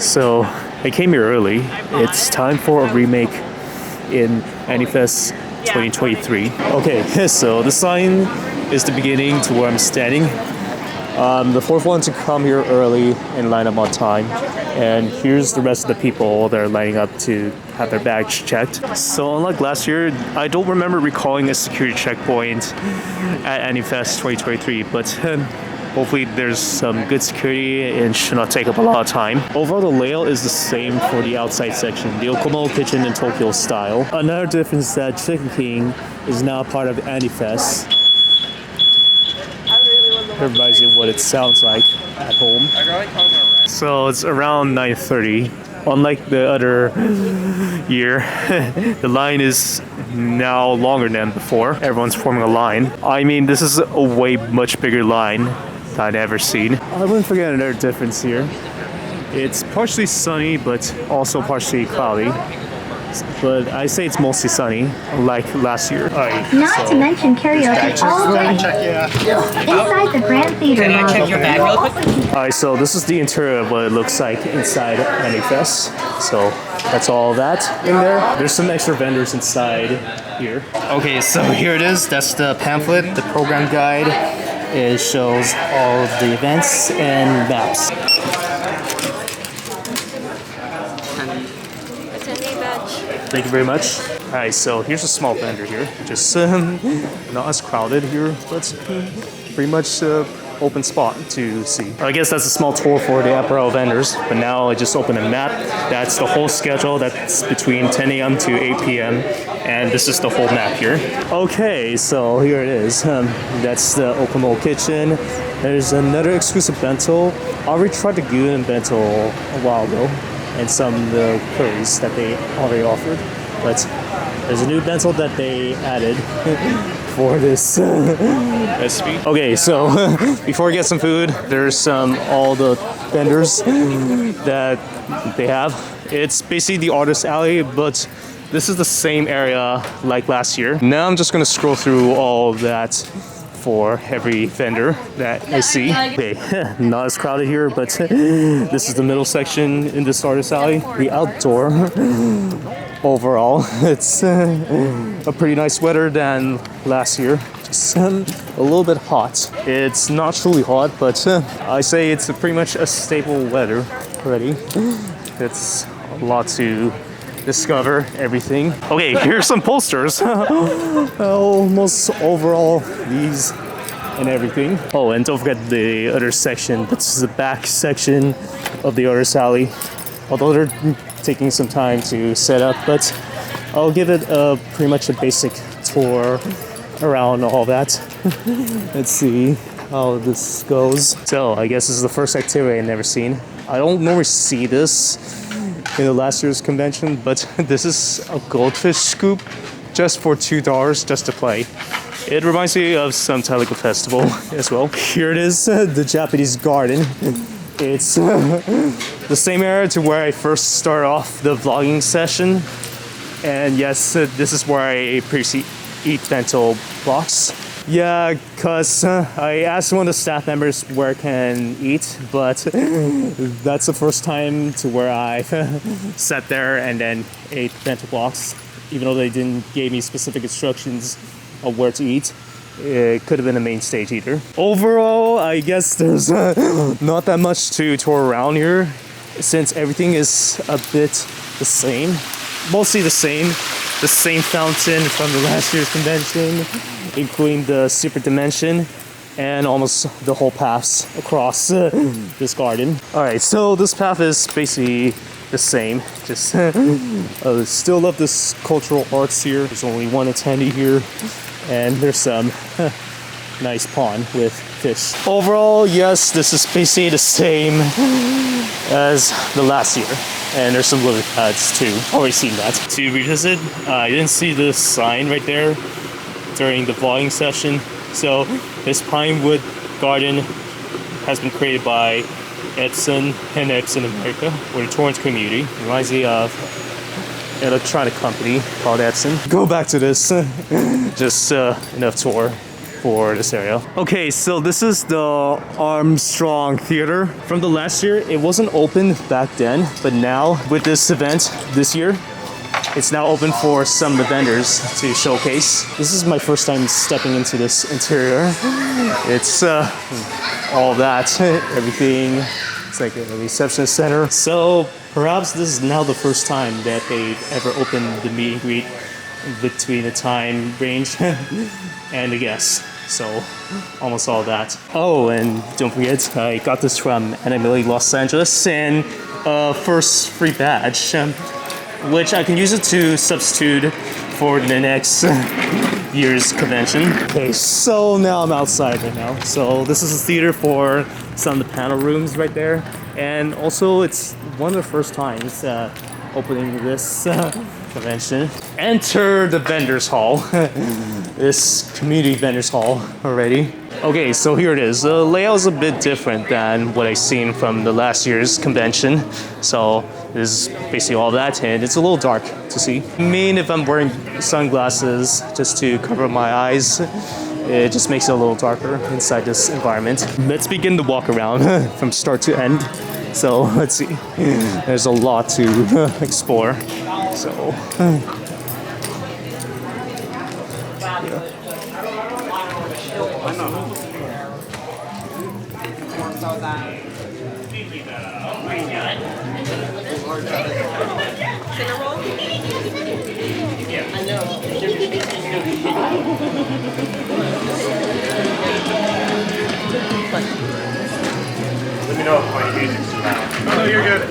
So I came here early. It's time for a remake in AniFest 2023. Okay, so the sign is the beginning to where I'm standing. The fourth one to come here early and line up on time. And here's the rest of the people that are lining up to have their bags checked. So unlike last year, I don't remember recalling a security checkpoint at AniFest 2023, but hopefully there's some good security and should not take up a lot of time. Overall, the layout is the same for the outside section, the Okomo kitchen in Tokyo style. Another difference is that Chicken King is now part of AniFest. It reminds me of what it sounds like at home. So it's around 9:30. Unlike the other year, the line is now longer than before. Everyone's forming a line. I mean, this is a way much bigger line than I'd ever seen. I wouldn't forget another difference here. It's partially sunny, but also partially cloudy. But I say it's mostly sunny, like last year. Not to mention karaoke all day. Inside the Grand Theater. Can I check your bag real quick? Alright, so this is the interior of what it looks like inside AniFest. So that's all that in there. There's some extra vendors inside here. Okay, so here it is. That's the pamphlet, the program guide. It shows all of the events and maps. Thank you very much. Alright, so here's a small vendor here. Just not as crowded here, but pretty much open spot to see. I guess that's a small tour for the apparel vendors, but now I just opened a map. That's the whole schedule. That's between 10 a.m. to 8 p.m. And this is the whole map here. Okay, so here it is. That's the Okomo kitchen. There's another exclusive bento. I already tried the Guden bento a while ago, and some of the curries that they already offered. But there's a new bento that they added for this recipe. Okay, so before we get some food, there's all the vendors that they have. It's basically the artist alley, but this is the same area like last year. Now I'm just gonna scroll through all of that for every vendor that I see. Okay, not as crowded here, but this is the middle section in this artist alley. The outdoor, overall, it's a pretty nice weather than last year. Just a little bit hot. It's not truly hot, but I say it's pretty much a stable weather already. It's a lot to discover everything. Okay, here's some posters. Almost overall these and everything. Oh, and don't forget the other section. This is the back section of the artist alley. Although they're taking some time to set up, but I'll give it pretty much a basic tour around all that. Let's see how this goes. So I guess this is the first activity I've never seen. I don't normally see this in the last year's convention, but this is a goldfish scoop just for $2 just to play. It reminds me of some Taliko festival as well. Here it is, the Japanese garden. It's the same area to where I first started off the vlogging session. And yes, this is where I previously eat bento blocks. Yeah, because I asked one of the staff members where I can eat, but that's the first time to where I sat there and then ate bento blocks, even though they didn't give me specific instructions of where to eat. It could have been a main stage eater. Overall, I guess there's not that much to tour around here, since everything is a bit the same. Mostly the same fountain from the last year's convention, including the super dimension and almost the whole paths across this garden. Alright, so this path is basically the same. Just still love this cultural arts here. There's only one attendee here, and there's some nice pond with fish. Overall, yes, this is basically the same as the last year. And there's some lily pads too. Already seen that. To revisit, I didn't see this sign right there during the vlogging session. So this Pinewood Garden has been created by Epson and Epson America, or the Torrance community. It reminds me of an electronic company called Epson. Go back to this. Just enough tour for this area. Okay, so this is the Armstrong Theater. From the last year, it wasn't open back then, but now with this event this year, it's now open for some vendors to showcase. This is my first time stepping into this interior. It's all that, everything. It's like a reception center. So perhaps this is now the first time that they've ever opened the meet and greet between the time range and the guests. So almost all that. Oh, and don't forget, I got this from Anime Los Angeles and first free badge, which I can use it to substitute for the next year's convention. Okay, so now I'm outside right now. So this is a theater for some of the panel rooms right there. And also it's one of the first times opening this convention. Enter the vendors hall. This community vendors hall already. Okay, so here it is. The layout is a bit different than what I've seen from the last year's convention. So this is basically all that, and it's a little dark to see. I mean, if I'm wearing sunglasses just to cover my eyes, it just makes it a little darker inside this environment. Let's begin the walk around from start to end. So let's see. There's a lot to explore. So. Let me know if my music's too loud. Oh, no, you're good.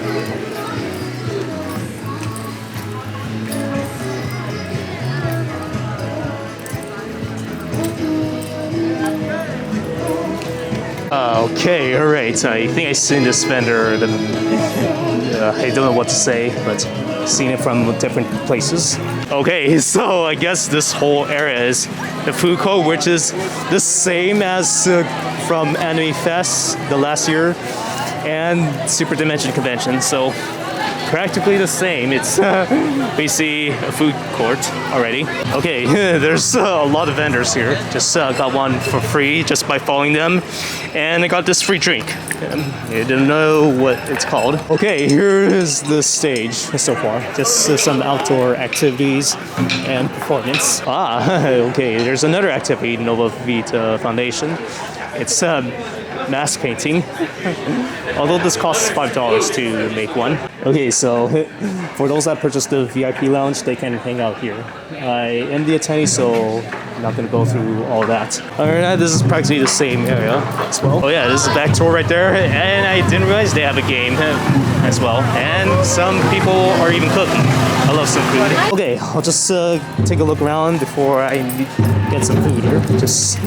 Okay, alright. I think I've seen this vendor. I don't know what to say, but seen it from different places. Okay, so I guess this whole area is the food court, which is the same as from AniFest the last year and Super Dimension Convention. So practically the same. It's basically a food court already. Okay, there's a lot of vendors here. Just got one for free just by following them. And I got this free drink. I didn't know what it's called. Okay, here is the stage so far. Just some outdoor activities and performance. Okay, there's another activity, Nova Vita Foundation. It's mask painting. Although this costs $5 to make one. Okay, so for those that purchased the VIP lounge, they can hang out here. I am the attendee, so I'm not going to go through all that. Other than that, this is practically the same area as well. Oh yeah, this is the back tour right there, and I didn't realize they have a game as well. And some people are even cooking. I love some food. Okay, I'll just take a look around before I get some food here. Just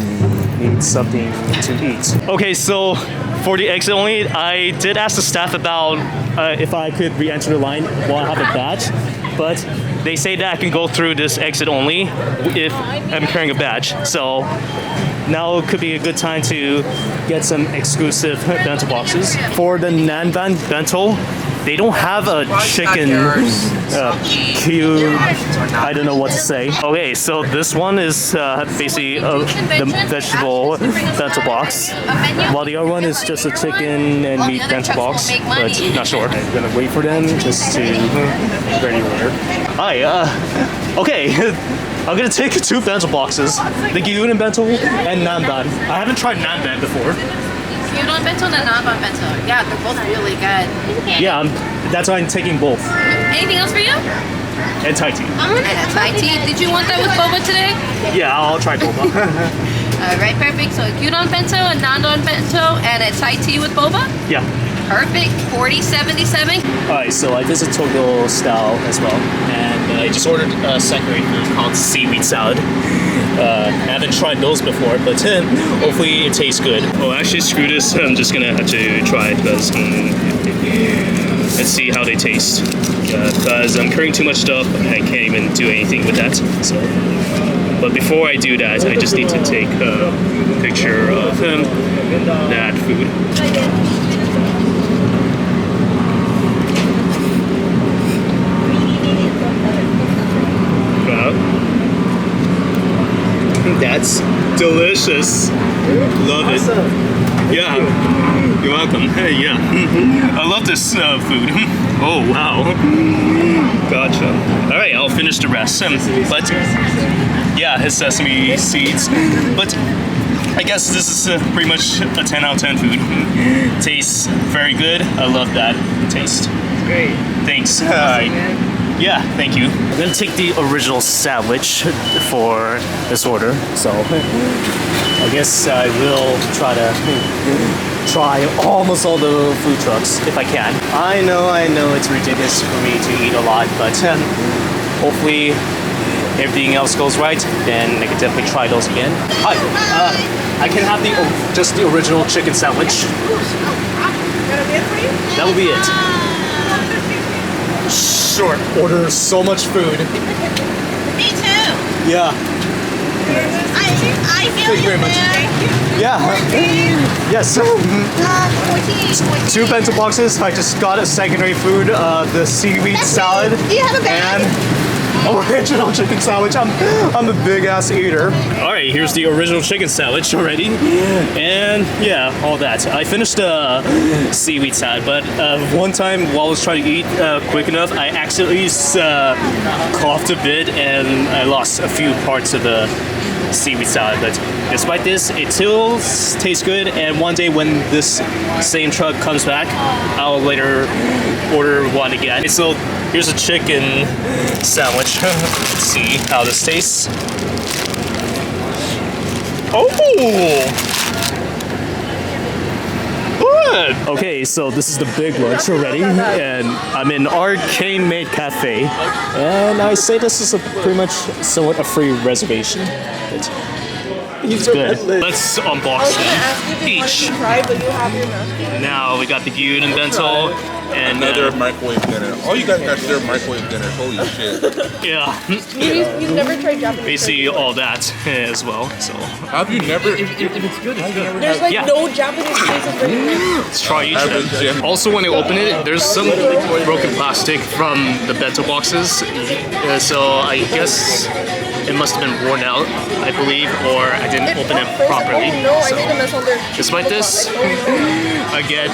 need something to eat. Okay, so for the exit only, I did ask the staff about if I could re-enter the line while I have a badge, but they say that I can go through this exit only if I'm carrying a badge. So now could be a good time to get some exclusive bento boxes. For the Nanban bento, they don't have a chicken cube. I don't know what to say. Okay, so this one is basically the vegetable bento box, while the other one is just a chicken and meat bento box, but not sure. I'm gonna wait for them just to ready order. Hi, okay. I'm gonna take 2 bento boxes, the gyudon bento and nanban. I haven't tried nanban before. Gyudon bento and nanban bento. Yeah, they're both really good. Yeah, that's why I'm taking both. Anything else for you? And Thai tea. And a Thai tea. Did you want that with boba today? Yeah, I'll try boba. Alright, perfect. So a gyudon bento, a nanban bento, and a Thai tea with boba? Yeah. Perfect. $40.77. Alright, so I visit Tokyo style as well, and I just ordered a secondary food called seaweed salad. I haven't tried those before, but hopefully it tastes good. Oh, actually, screw this. I'm just gonna have to try it because let's see how they taste. Because I'm carrying too much stuff, I can't even do anything with that. So, but before I do that, I just need to take a picture of that food. That's delicious. Love it. Yeah, you're welcome. Yeah, I love this food. Oh wow. Gotcha. All right, I'll finish the rest. But yeah, his sesame seeds. But I guess this is pretty much a 10 out of 10 food. Tastes very good. I love that taste. Great. Thanks. Yeah, thank you. I'm gonna take the original sandwich for this order. So I guess I will try almost all the food trucks if I can. I know it's ridiculous for me to eat a lot, but hopefully everything else goes right, then I can definitely try those again. Hi, I can have just the original chicken sandwich. That will be it. Sure. Order so much food. Me too. Yeah. I feel Thank you very much. Yeah. Yes. 2 bento boxes. I just got a secondary food, the seaweed salad. Do you have a bag? And original chicken sandwich. I'm a big ass eater. All right, here's the original chicken sandwich already, and yeah, all that. I finished the seaweed salad, but one time while I was trying to eat quick enough, I accidentally coughed a bit and I lost a few parts of the seaweed salad. But despite this, it still tastes good. And one day when this same truck comes back, I'll later order one again. So here's a chicken sandwich. Let's see how this tastes. Oh! Good! Okay, so this is the big lunch already, and I'm in Maid Cafe, and I say this is pretty much somewhat a free reservation. It's good. Let's unbox them each. Now we got the gyuden bento and another microwave dinner. All you guys got their microwave dinner. Holy shit. Yeah. You've never tried Japanese. Basically all that as well. So have you never? If it's good, it's good. There's like no Japanese places for you. let's try each of them. Also, when I open it, there's some broken plastic from the bento boxes. So I guess it must have been worn out, I believe, or I didn't open it properly. So, despite this, I get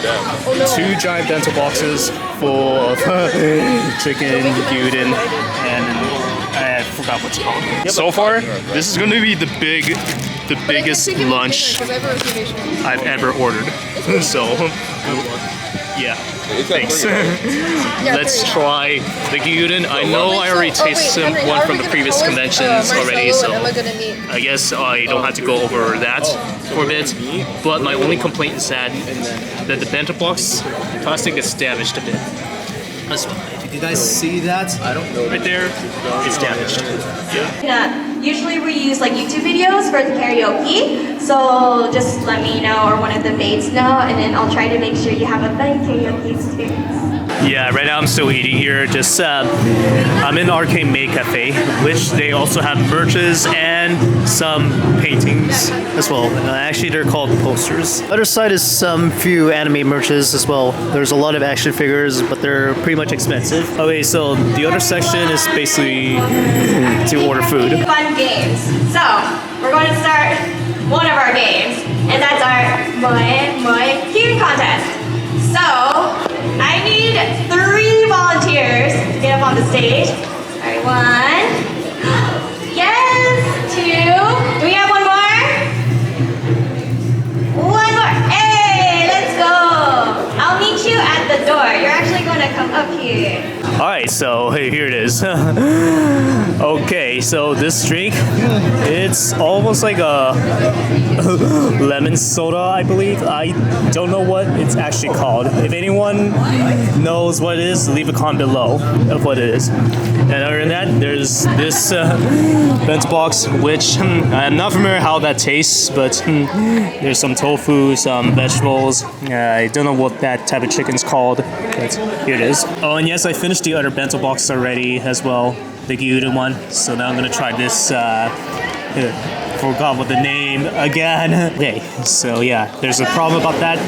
2 giant bento boxes full of chicken, gyuden, and I forgot what's called. So far, this is going to be the biggest lunch I've ever ordered. So, yeah. Thanks. Let's try the gyuden. I know I already tasted one from the previous conventions already, so I guess I don't have to go over that for a bit. But my only complaint is that the bento box plastic is damaged a bit. That's fine. Did you guys see that? I don't know. Right there, it's damaged. Yeah. Usually we use like YouTube videos for the karaoke, so just let me know or one of the maids know, and then I'll try to make sure you have a fun karaoke experience. Yeah, right now I'm still eating here. Just I'm in the Maid Cafe, which they also have merches and some paintings as well. Actually, they're called posters. Other side is some few anime merches as well. There's a lot of action figures, but they're pretty much expensive. Okay, so the other section is basically to order food. Fun games. So we're going to start one of our games, and that's our Moi Hearing Contest. So I need 3 volunteers to get up on the stage. All right, 1. Yes, 2. Do we have one more? One more. Hey, let's go. I'll meet you at the door. You're actually going to come up here. All right, so here it is. Okay, so this drink, it's almost like a lemon soda, I believe. I don't know what it's actually called. If anyone knows what it is, leave a comment below of what it is. And other than that, there's this bento box, which I'm not familiar how that tastes, but there's some tofu, some vegetables. I don't know what that type of chicken's called, but here it is. Oh, and yes, I finished the other bento box already as well, the gyuden one. So now I'm gonna try this. Forgot what the name again. Okay, so yeah, there's a problem about that.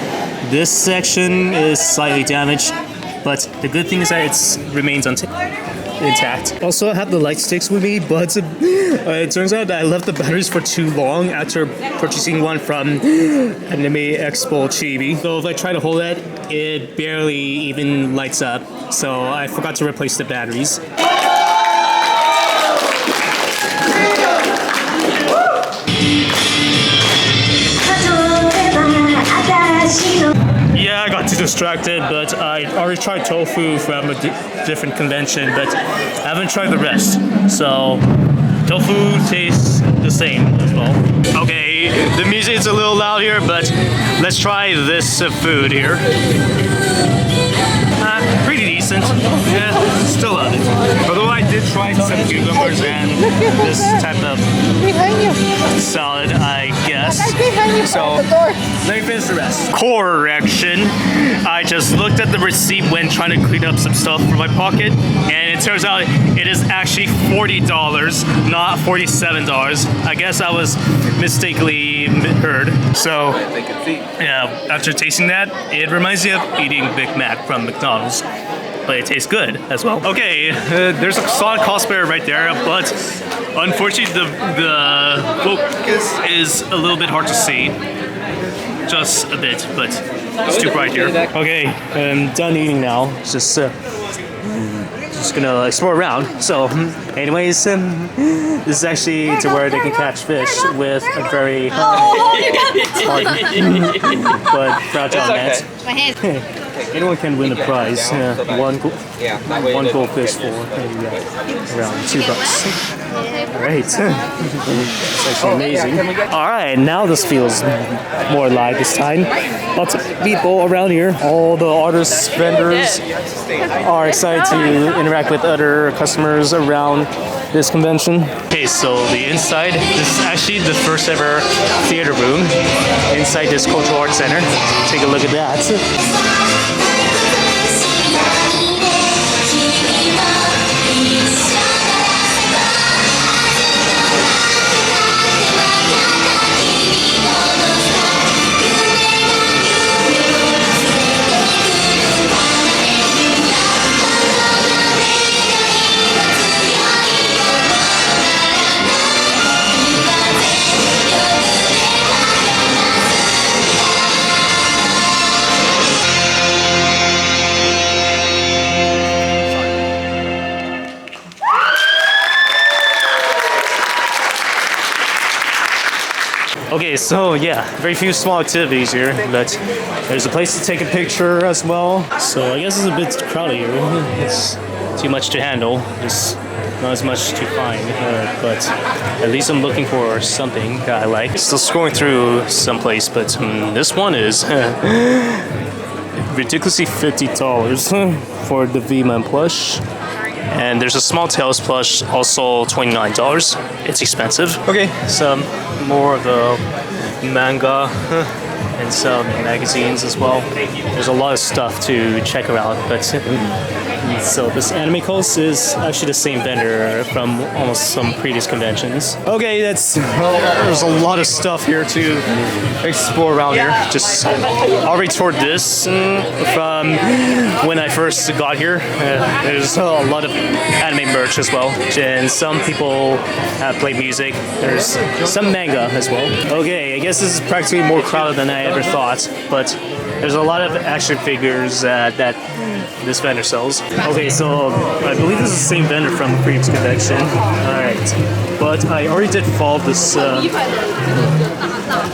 This section is slightly damaged, but the good thing is that it remains intact. Also, I have the light sticks with me, but it turns out that I left the batteries for too long after purchasing one from Anime Expo Chibi. So if I try to hold it, it barely even lights up. So I forgot to replace the batteries. Yeah, I got too distracted, but I already tried tofu from a different convention, but I haven't tried the rest. So, tofu tastes the same as well. Okay, the music is a little loud here, but let's try this food here. Pretty decent. Yeah, still love it. Although I did try some cucumbers and this type of salad, I guess. So, let me finish the rest. Correction. I just looked at the receipt when trying to clean up some stuff from my pocket, and it turns out it is actually $40, not $47. I guess I was mistakenly heard. So, yeah, after tasting that, it reminds me of eating Big Mac from McDonald's. But it tastes good as well. Okay, there's a solid cosplayer right there, but unfortunately the focus is a little bit hard to see. Just a bit, but it's too bright here. Okay, I'm done eating now. Just gonna explore around. So, anyways, this is actually to where they can catch fish with a very hard but fragile net. My hand. Anyone can win the prize. One goldfish for maybe around $2. Alright. It's actually amazing. Alright, now this feels more live this time. Lots of people around here. All the artists, vendors are excited to interact with other customers around this convention. Okay, so the inside, this is actually the first ever theater room inside this Cultural Arts Center. Take a look at that. Okay, so yeah, very few small activities here, but there's a place to take a picture as well. So I guess it's a bit crowded here. It's too much to handle. There's not as much to find, but at least I'm looking for something that I like. Still scrolling through someplace, but this one is ridiculously $50 for the V-Man plush. And there's a small Tails plush, also $29. It's expensive. Okay, some more of the manga and some magazines as well. There's a lot of stuff to check around, but so this Anime Coast is actually the same vendor from almost some previous conventions. Okay, there's a lot of stuff here to explore around here. Just already toured this from when I first got here. There's a lot of anime merch as well, and some people have played music. There's some manga as well. Okay, I guess this is practically more crowded than I ever thought, but there's a lot of action figures that this vendor sells. Okay, so I believe this is the same vendor from the previous convention. Alright, but I already did follow this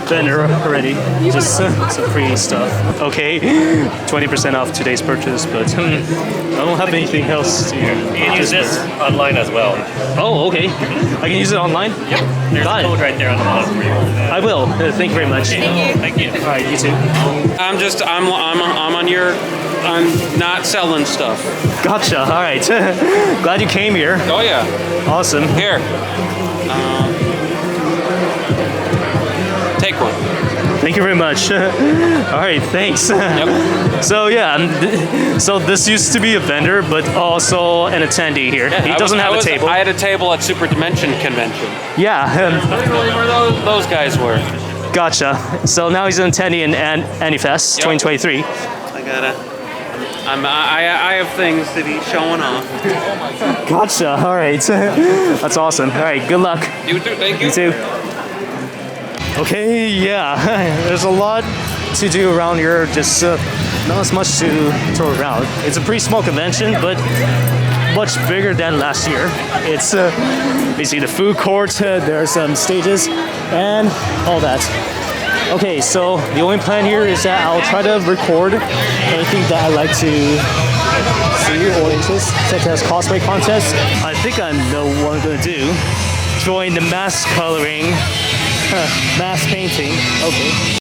vendor already. Just some free stuff. Okay, 20% off today's purchase, but I don't have anything else to You can use this online as well. Oh, okay. I can use it online? Yep. There's a code right there on the bottom for you. I will. Thank you very much. Thank you. All right, you too. I'm on your. I'm not selling stuff. Gotcha. All right. Glad you came here. Oh yeah. Awesome. Here. Take one. Thank you very much. All right, thanks. Yep. So yeah, so this used to be a vendor, but also an attendee here. Yeah, he doesn't have a table. I had a table at Super Dimension Convention. Yeah. That's really where those guys were. Gotcha. So now he's an attendee in AniFest 2023. I gotta. I have things to be showing off. Gotcha. All right. That's awesome. All right. Good luck. You too. Thank you. You too. Okay. Yeah. There's a lot to do around here. Just not as much to tour around. It's a pretty small convention, but much bigger than last year. It's basically the food court. There are some stages and all that. Okay, so the only plan here is that I'll try to record anything that I like to see or interest, such as cosplay contests. I think I know what I'm gonna do. Join the mask coloring, mask painting. Okay.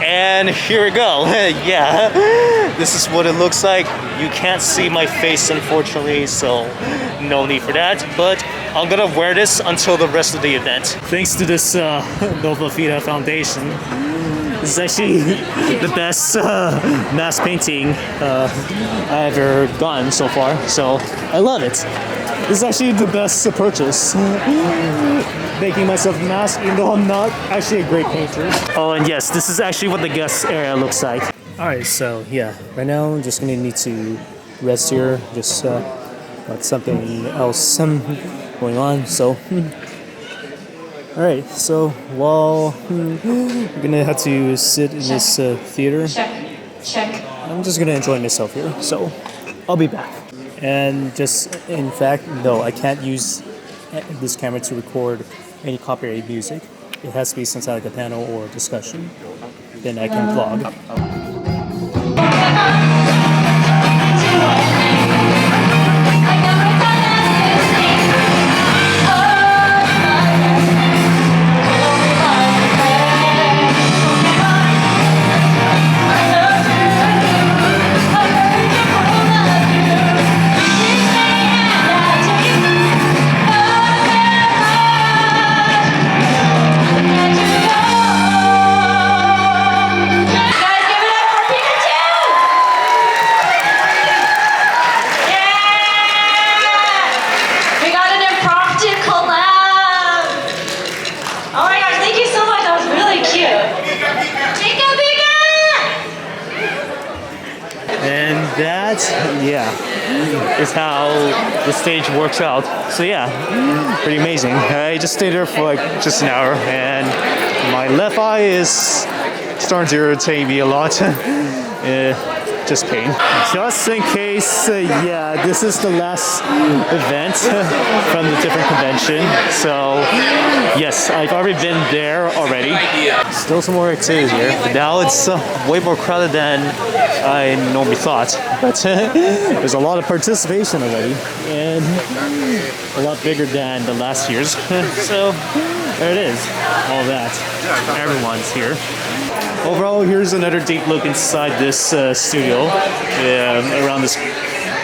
And here we go. Yeah, this is what it looks like. You can't see my face, unfortunately, so no need for that. But I'm gonna wear this until the rest of the event. Thanks to this Nova Vita Foundation. This is actually the best mask painting I've ever gotten so far, so I love it. This is actually the best purchase. Making myself a mask, even though I'm not actually a great painter. Oh, and yes, this is actually what the guest area looks like. Alright, so yeah, right now I'm just gonna need to rest here. Just got something else going on, so. Alright, so while we're gonna have to sit in this theater, I'm just gonna enjoy myself here, so I'll be back. And just, in fact, no, I can't use this camera to record any copyrighted music. It has to be some like a panel or a discussion. Then I can vlog. Is how the stage works out. So yeah, pretty amazing. I just stayed there for like just an hour, and my left eye is starting to irritate me a lot. Just pain. Just in case, yeah, this is the last event from the different convention. So yes, I've already been there already. Still some more activities here. But now it's way more crowded than I normally thought. But there's a lot of participation already, and a lot bigger than the last year's. So there it is, all that. Everyone's here. Overall, here's another deep look inside this studio, around this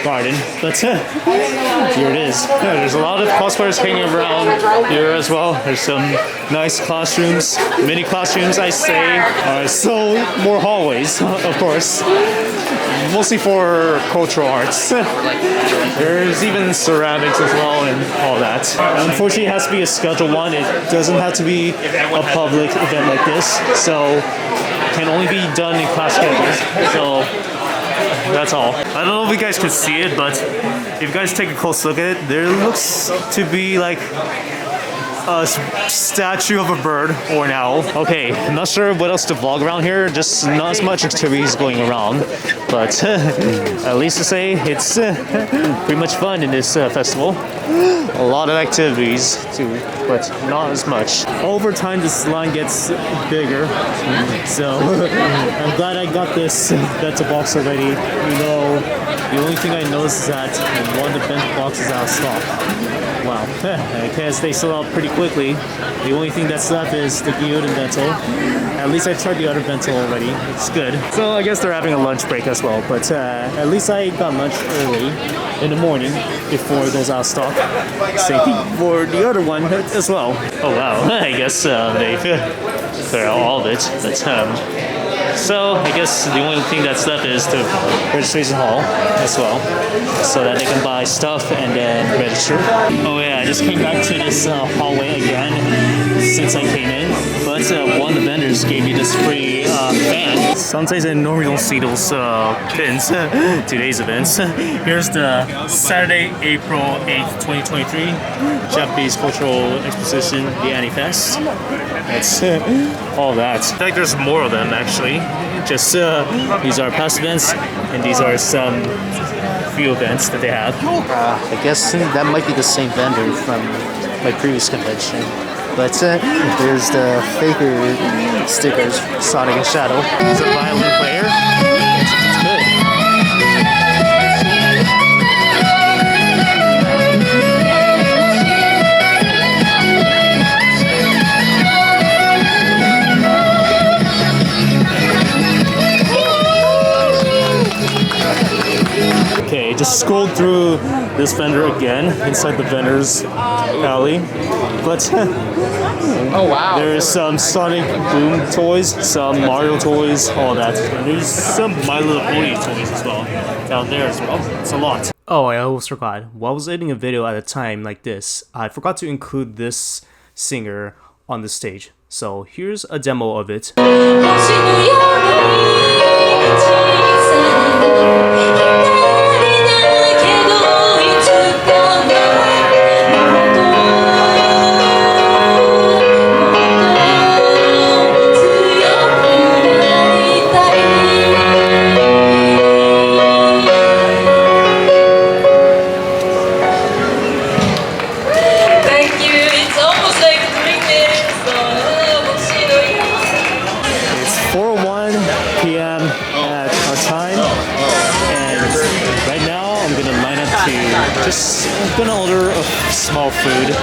garden. But here it is. Yeah, there's a lot of cosplayers hanging around here as well. There's some nice classrooms, mini classrooms, I say. So more hallways, of course. Mostly for cultural arts. There's even ceramics as well and all that. Unfortunately, it has to be a scheduled one. It doesn't have to be a public event like this. So it can only be done in class schedules. So that's all. I don't know if you guys can see it, but if you guys take a close look at it, there looks to be like a statue of a bird or an owl. Okay, I'm not sure what else to vlog around here. Just not as much activities going around, but at least to say it's pretty much fun in this festival. A lot of activities too, but not as much. Over time, this line gets bigger, so I'm glad I got this bento box already. You know, the only thing I noticed is that one of the bento boxes is out of stock. Wow, I guess they sold out pretty quickly. The only thing that's left is the Gyuden bento. At least I tried the other bento already. It's good. So I guess they're having a lunch break as well, but at least I got lunch early in the morning. before it goes out of stock. Same thing for the other one as well. Oh wow, I guess they've cleared out all of it. But, so I guess the only thing that's left is the registration hall as well, so that they can buy stuff and then register. Oh yeah, I just came back to this hallway again since I came in, but one of the vendors gave me this free fan. Sometimes I normally don't see those pins, today's events. Here's the Saturday, April 8th, 2023 Japanese Cultural Exposition, the AniFest. That's all that. I think there's more of them actually. Just these are past events, and these are some few events that they have. I guess that might be the same vendor from my previous convention. But there's the Faker stickers, Sonic and Shadow. There's a violin player. It's good. Okay, just scrolled through this vendor again inside the vendor's alley, but Oh wow. there's some Sonic Boom toys, some Mario toys, all that. And there's some My Little Pony toys as well down there as well. It's a lot. Oh, I almost forgot. While I was editing a video at a time like this, I forgot to include this singer on the stage. So here's a demo of it. I'm gonna order a small food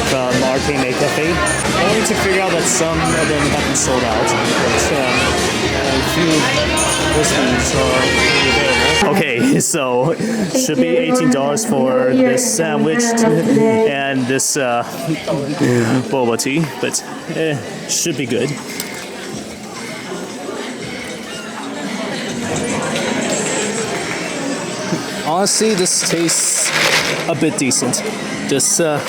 from Arcade Maid Cafe. Only to figure out that some of them have been sold out, but a few recipes are available. Okay, so should be $18 for this sandwich and this boba tea, but should be good. Honestly, this tastes a bit decent. Just not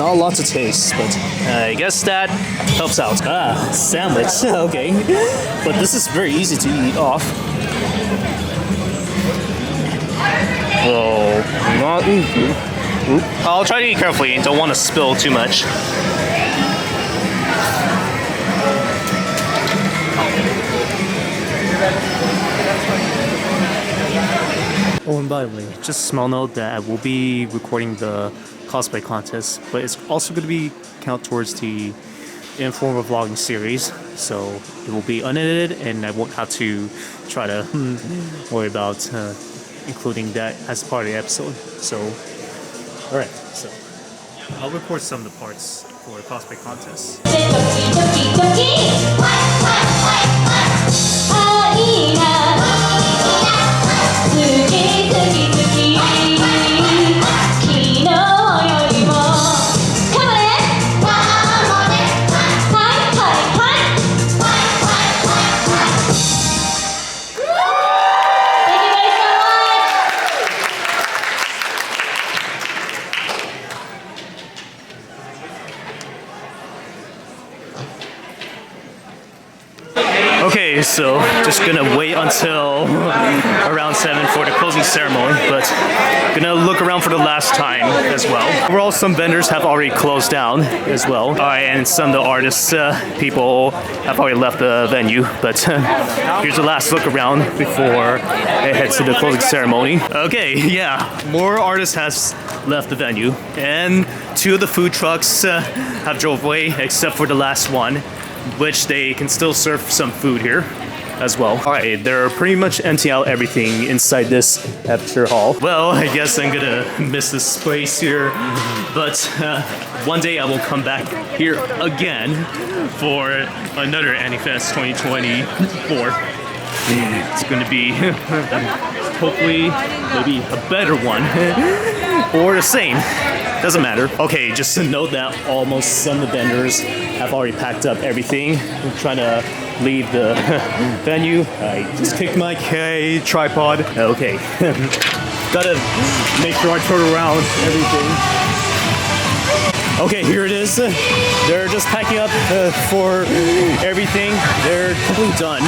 a lot to taste, but I guess that helps out. Sandwich, okay. But this is very easy to eat off. Whoa, not easy. I'll try to eat carefully and don't want to spill too much. Oh, and by the way, just a small note that I will be recording the cosplay contest, but it's also going to be count towards the informal vlogging series, so it will be unedited and I won't have to try to worry about including that as part of the episode. So, alright, so I'll record some of the parts for the cosplay contest. Okay, so just gonna wait until around 7 for the closing ceremony, but gonna look around for the last time as well. Overall, some vendors have already closed down as well. Alright, and some of the artists, people have already left the venue, but here's the last look around before it heads to the closing ceremony. Okay, yeah, more artists has left the venue, and 2 of the food trucks have drove away, except for the last one, which they can still serve some food here as well. Alright, they're pretty much emptying out everything inside this aperture hall. Well, I guess I'm gonna miss this place here, but one day I will come back here again for another AniFest 2024. It's gonna be hopefully maybe a better one or the same. Doesn't matter. Okay, just to note that almost some of the vendors have already packed up everything. I'm trying to leave the venue. I just kicked my tripod. Okay. Gotta make sure I turn around everything. Okay, here it is. They're just packing up for everything. They're completely done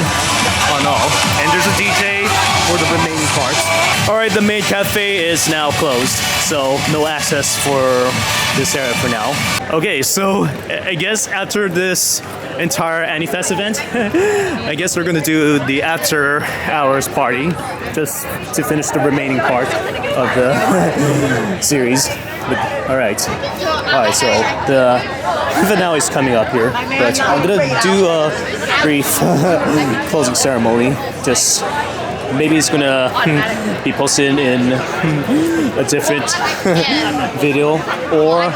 on all. And there's a DJ for the remaining parts. All right, the Maid Cafe is now closed, so no access for this area for now. Okay, so I guess after this entire AniFest event, I guess we're gonna do the after hours party just to finish the remaining part of the series. All right, so the finale is coming up here, but I'm gonna do a brief closing ceremony. Just maybe it's gonna be posted in a different video, or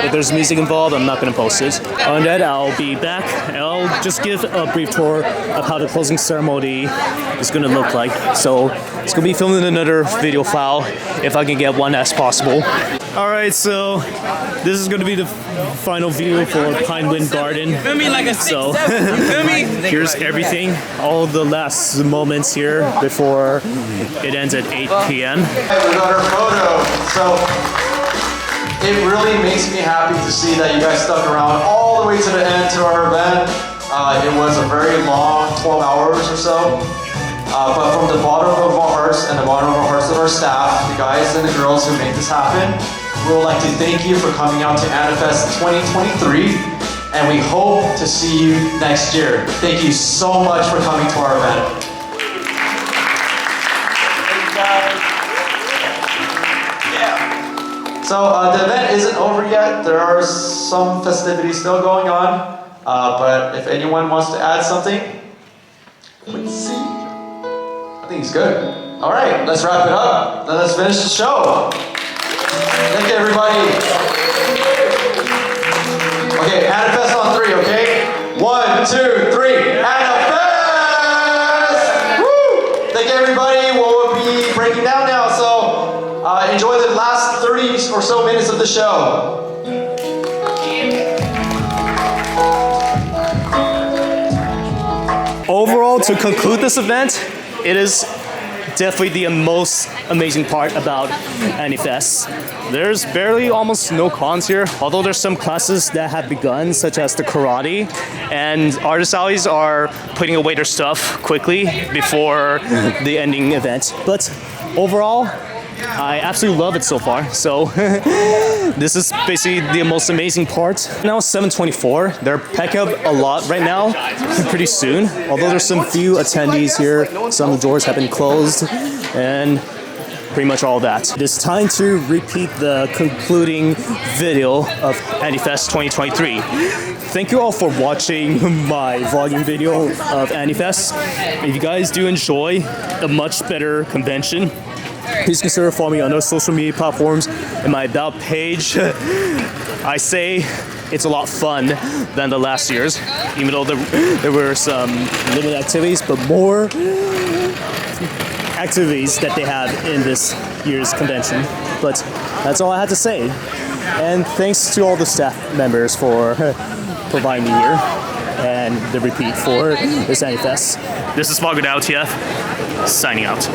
if there's music involved, I'm not gonna post it. On that, I'll be back and I'll just give a brief tour of how the closing ceremony is gonna look like. So it's gonna be filmed in another video file if I can get one as possible. All right, so this is gonna be the final view for Pinewind Garden. So here's everything, all the last moments here before it ends at 8 p.m. We got our photo. So it really makes me happy to see that you guys stuck around all the way to the end to our event. It was a very long 12 hours or so. But from the bottom of our hearts and the bottom of our hearts of our staff, the guys and the girls who make this happen, we would like to thank you for coming out to AniFest 2023, and we hope to see you next year. Thank you so much for coming to our event. So the event isn't over yet. There are some festivities still going on, but if anyone wants to add something, let's see. I think it's good. All right, let's wrap it up. Then let's finish the show. Thank you, everybody. Okay, AniFest on 3, okay? 1, 2, 3, AniFest! Woo! Thank you, everybody. We'll be breaking down now, so enjoy the last 30 or so minutes of the show. Overall, to conclude this event, it is definitely the most amazing part about AniFest. There's barely almost no cons here, although there's some classes that have begun, such as the karate, and artist alleys are putting away their stuff quickly before the ending event. But overall, I absolutely love it so far. So this is basically the most amazing part. Now it's 7:24. They're packing up a lot right now, pretty soon. Although there's some few attendees here, some of the doors have been closed, and pretty much all that. It's time to repeat the concluding video of AniFest 2023. Thank you all for watching my vlogging video of AniFest. If you guys do enjoy a much better convention, please consider following me on those social media platforms and my About page. I say it's a lot fun than the last year's, even though there were some limited activities, but more activities that they have in this year's convention. But that's all I had to say. And thanks to all the staff members for providing me here and the repeat for this AniFest. This is VlogWithAvroTF, signing out.